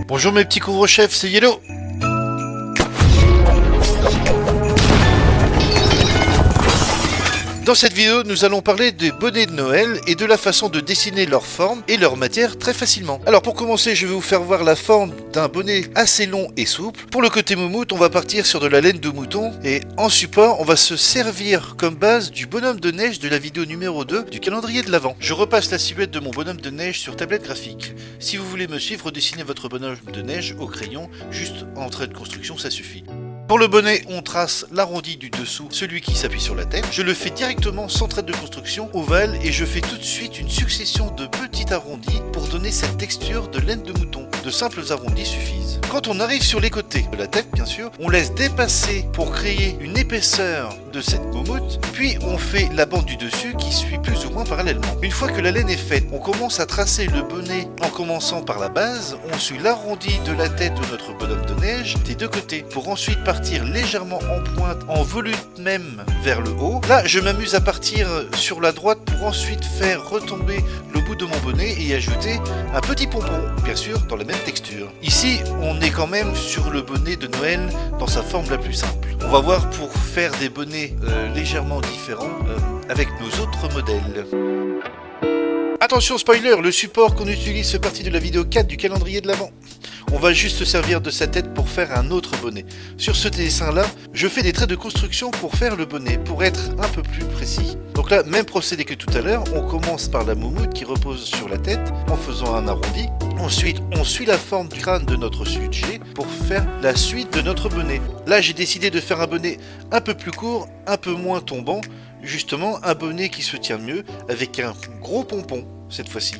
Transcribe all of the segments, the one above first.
Bonjour mes petits couvre-chefs, c'est Yellow. Dans cette vidéo, nous allons parler des bonnets de Noël et de la façon de dessiner leur forme et leur matière très facilement. Alors pour commencer, je vais vous faire voir la forme d'un bonnet assez long et souple. Pour le côté moumoute, on va partir sur de la laine de mouton et en support, on va se servir comme base du bonhomme de neige de la vidéo numéro 2 du calendrier de l'Avent. Je repasse la silhouette de mon bonhomme de neige sur tablette graphique. Si vous voulez me suivre, dessinez votre bonhomme de neige au crayon, juste en trait de construction, ça suffit. Pour le bonnet, on trace l'arrondi du dessous, celui qui s'appuie sur la tête. Je le fais directement sans trait de construction, ovale, et je fais tout de suite une succession de petits arrondis pour donner cette texture de laine de mouton. De simples arrondis suffisent. Quand on arrive sur les côtés de la tête, bien sûr, on laisse dépasser pour créer une épaisseur de cette moumoute, puis on fait la bande du dessus qui suit plus ou moins parallèlement. Une fois que la laine est faite, on commence à tracer le bonnet en commençant par la base, on suit l'arrondi de la tête de notre bonhomme de neige des deux côtés, pour ensuite partir légèrement en pointe, en volute même vers le haut. Là, je m'amuse à partir sur la droite pour ensuite faire retomber le bout de mon bonnet et ajouter un petit pompon, bien sûr, dans la même texture. Ici, on est quand même sur le bonnet de Noël dans sa forme la plus simple. On va voir pour faire des bonnets légèrement différents avec nos autres modèles. Attention spoiler, le support qu'on utilise fait partie de la vidéo 4 du calendrier de l'Avent. On va juste se servir de sa tête pour faire un autre bonnet. Sur ce dessin-là, je fais des traits de construction pour faire le bonnet, pour être un peu plus précis. Donc là, même procédé que tout à l'heure, on commence par la moumoute qui repose sur la tête en faisant un arrondi. Ensuite, on suit la forme du crâne de notre sujet pour faire la suite de notre bonnet. Là, j'ai décidé de faire un bonnet un peu plus court, un peu moins tombant. Justement, un bonnet qui se tient mieux avec un gros pompon cette fois-ci.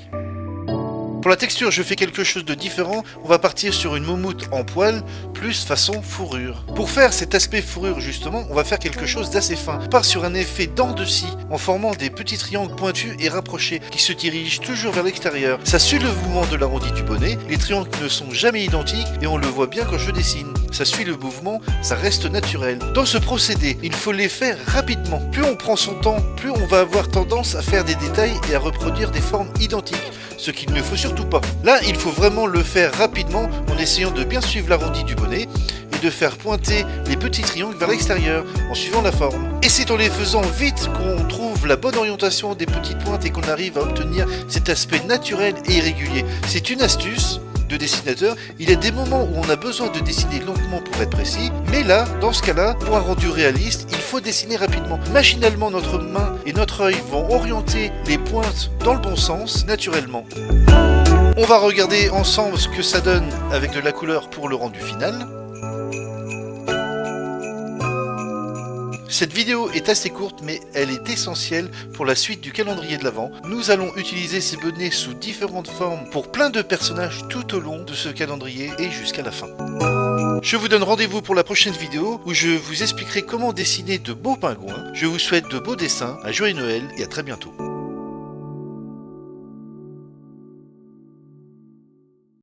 Pour la texture, je fais quelque chose de différent. On va partir sur une moumoute en poil, plus façon fourrure. Pour faire cet aspect fourrure, justement, on va faire quelque chose d'assez fin. On part sur un effet dents de scie, en formant des petits triangles pointus et rapprochés, qui se dirigent toujours vers l'extérieur. Ça suit le mouvement de l'arrondi du bonnet. Les triangles ne sont jamais identiques, et on le voit bien quand je dessine. Ça suit le mouvement, ça reste naturel. Dans ce procédé, il faut les faire rapidement. Plus on prend son temps, plus on va avoir tendance à faire des détails et à reproduire des formes identiques, ce qu'il ne faut surtout pas. Là, il faut vraiment le faire rapidement en essayant de bien suivre l'arrondi du bonnet et de faire pointer les petits triangles vers l'extérieur en suivant la forme. Et c'est en les faisant vite qu'on trouve la bonne orientation des petites pointes et qu'on arrive à obtenir cet aspect naturel et irrégulier. C'est une astuce de dessinateur. Il y a des moments où on a besoin de dessiner lentement pour être précis, mais là, dans ce cas-là, pour un rendu réaliste, il faut dessiner rapidement. Machinalement, notre main et notre œil vont orienter les pointes dans le bon sens, naturellement. On va regarder ensemble ce que ça donne avec de la couleur pour le rendu final. Cette vidéo est assez courte, mais elle est essentielle pour la suite du calendrier de l'Avent. Nous allons utiliser ces bonnets sous différentes formes pour plein de personnages tout au long de ce calendrier et jusqu'à la fin. Je vous donne rendez-vous pour la prochaine vidéo où je vous expliquerai comment dessiner de beaux pingouins. Je vous souhaite de beaux dessins, un joyeux Noël et à très bientôt.